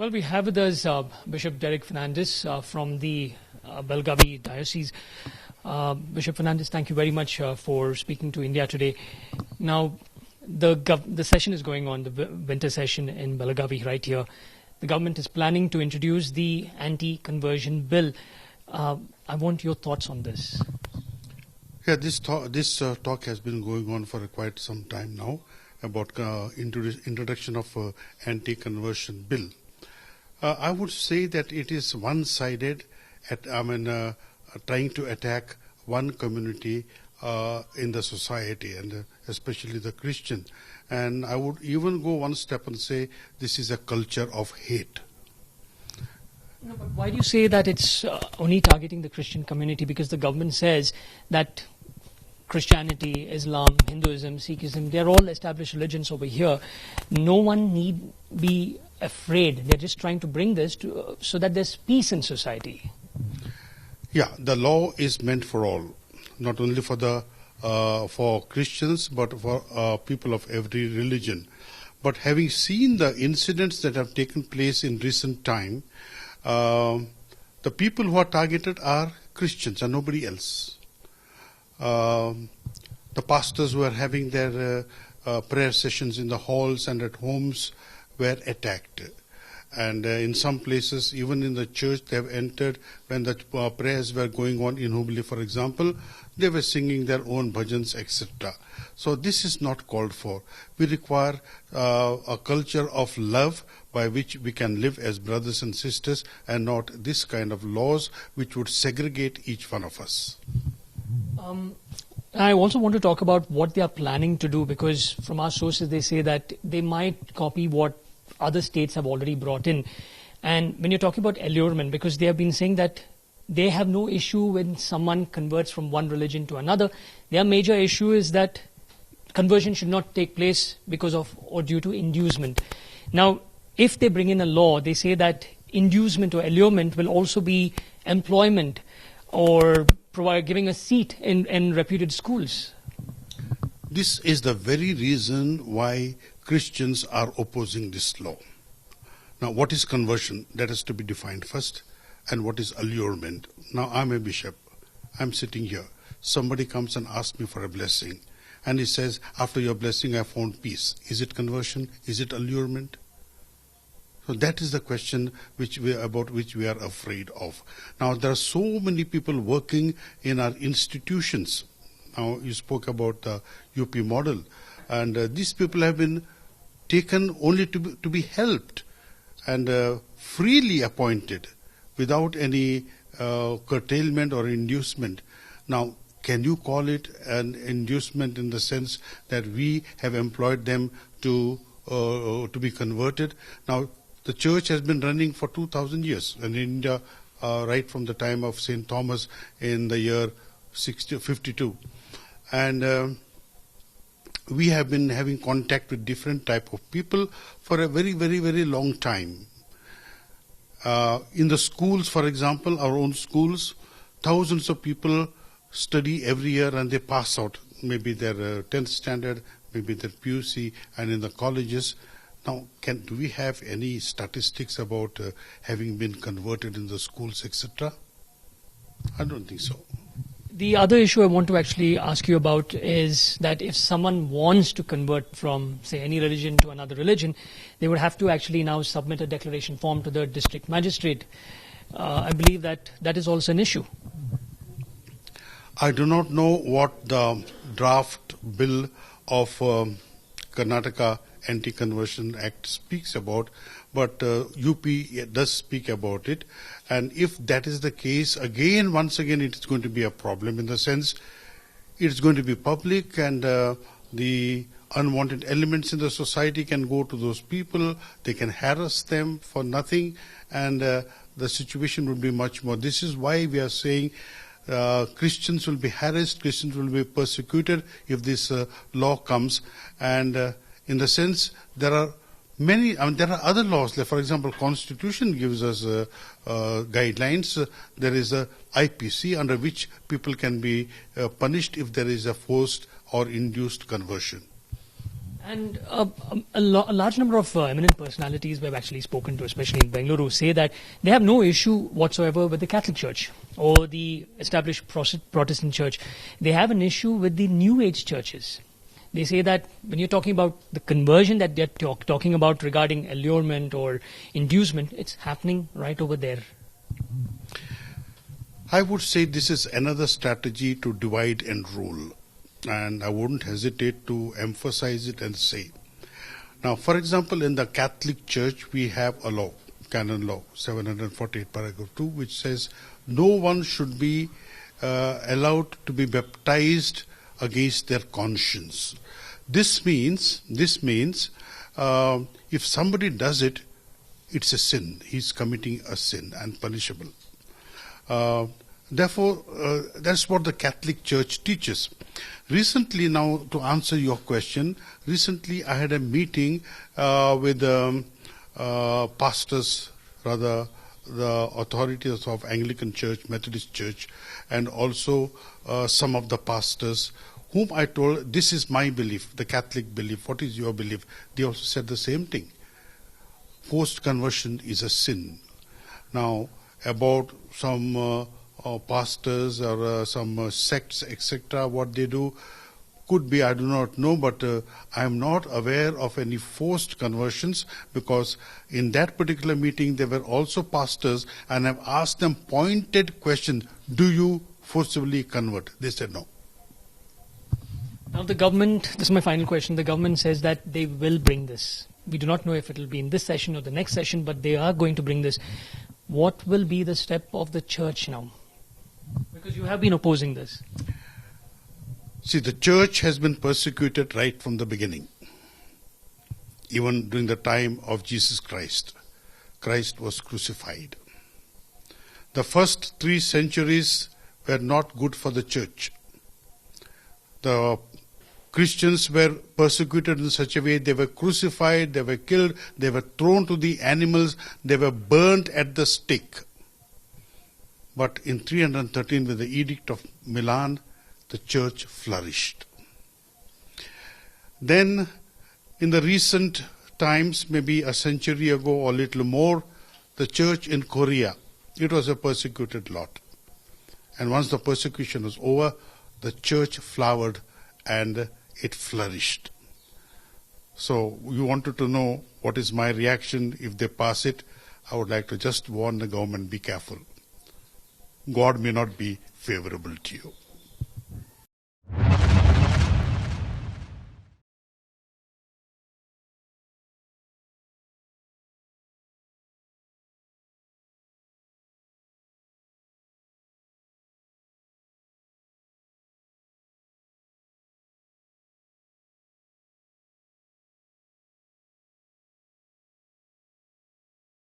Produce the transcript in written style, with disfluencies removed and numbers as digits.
Well, we have with us Bishop Derek Fernandes from the Belgaum Diocese. Bishop Fernandes, thank you very much for speaking to India today. Now, the session is going on, the winter session in Belgaum right here. The government is planning to introduce the anti-conversion bill. I want your thoughts on this. Yeah, this talk has been going on for quite some time now about introduction of anti-conversion bill. I would say that it is one-sided, trying to attack one community in the society, and especially the Christian. And I would even go one step and say this is a culture of hate. No, but why do you say that it's only targeting the Christian community? Because the government says that Christianity, Islam, Hinduism, Sikhism, they're all established religions over here. No one need be afraid. They're just trying to bring this so that there's peace in society. Yeah, the law is meant for all, not only for Christians, but for people of every religion. But having seen the incidents that have taken place in recent time, the people who are targeted are Christians and nobody else. The pastors who are having their prayer sessions in the halls and at homes were attacked. And in some places, even in the church, they have entered when the prayers were going on in Hubli, for example, they were singing their own bhajans, etc. So this is not called for. We require a culture of love by which we can live as brothers and sisters, and not this kind of laws which would segregate each one of us. I also want to talk about what they are planning to do, because from our sources they say that they might copy what other states have already brought in. And when you're talking about allurement, because they have been saying that they have no issue when someone converts from one religion to another. Their major issue is that conversion should not take place because of or due to inducement. Now, if they bring in a law, they say that inducement or allurement will also be employment or giving a seat in reputed schools. This is the very reason why Christians are opposing this law. Now, what is conversion? That has to be defined first. And what is allurement? Now, I'm a bishop. I'm sitting here. Somebody comes and asks me for a blessing. And he says, after your blessing, I found peace. Is it conversion? Is it allurement? So that is the question about which we are afraid of. Now, there are so many people working in our institutions. Now, you spoke about the UP model. And these people have been taken only to be helped and freely appointed without any curtailment or inducement. Now, can you call it an inducement in the sense that we have employed them to be converted? Now, the church has been running for 2,000 years in India, right from the time of St. Thomas in the year 52. And we have been having contact with different type of people for a very, very, very long time. In the schools, for example, our own schools, thousands of people study every year and they pass out. Maybe their 10th standard, maybe their PUC, and in the colleges. Now, do we have any statistics about having been converted in the schools, etc.? I don't think so. The other issue I want to actually ask you about is that if someone wants to convert from, say, any religion to another religion, they would have to actually now submit a declaration form to the district magistrate. I believe that is also an issue. I do not know what the draft bill of Karnataka Anti-Conversion Act speaks about, but UP does speak about it. And if that is the case, once again, it is going to be a problem in the sense it's going to be public, and the unwanted elements in the society can go to those people. They can harass them for nothing, and the situation will be much more. This is why we are saying Christians will be harassed, Christians will be persecuted if this law comes. And in the sense, there are many, there are other laws. Like, for example, Constitution gives us guidelines. There is a IPC under which people can be punished if there is a forced or induced conversion. And a large number of eminent personalities we have actually spoken to, especially in Bengaluru, say that they have no issue whatsoever with the Catholic Church or the established Protestant Church. They have an issue with the New Age churches. They say that when you're talking about the conversion that they're talking about regarding allurement or inducement, it's happening right over there. I would say this is another strategy to divide and rule. And I wouldn't hesitate to emphasize it and say. Now, for example, in the Catholic Church, we have a law, Canon Law 748, paragraph 2, which says no one should be allowed to be baptized against their conscience. This means, if somebody does it, it's a sin. He's committing a sin and punishable. Therefore, that's what the Catholic Church teaches. Recently, now to answer your question, recently I had a meeting with pastors, rather the authorities of Anglican Church, Methodist Church, and also some of the pastors whom I told, this is my belief, the Catholic belief, what is your belief? They also said the same thing. Forced conversion is a sin. Now, about some pastors or some sects, etc., what they do could be, I do not know, but I am not aware of any forced conversions, because in that particular meeting there were also pastors, and I've asked them pointed questions, do you forcibly convert? They said no. Now the government, this is my final question, the government says that they will bring this. We do not know if it will be in this session or the next session, but they are going to bring this. What will be the step of the church now? Because you have been opposing this. See, the church has been persecuted right from the beginning. Even during the time of Jesus Christ. Christ was crucified. The first 3 centuries were not good for the church. The Christians were persecuted in such a way, they were crucified, they were killed, they were thrown to the animals, they were burnt at the stake. But in 313, with the Edict of Milan, the church flourished. Then, in the recent times, maybe a century ago or a little more, the church in Korea, it was a persecuted lot. And once the persecution was over, the church flowered and it flourished. So you wanted to know what is my reaction if they pass it. I would like to just warn the government, be careful. God may not be favorable to you.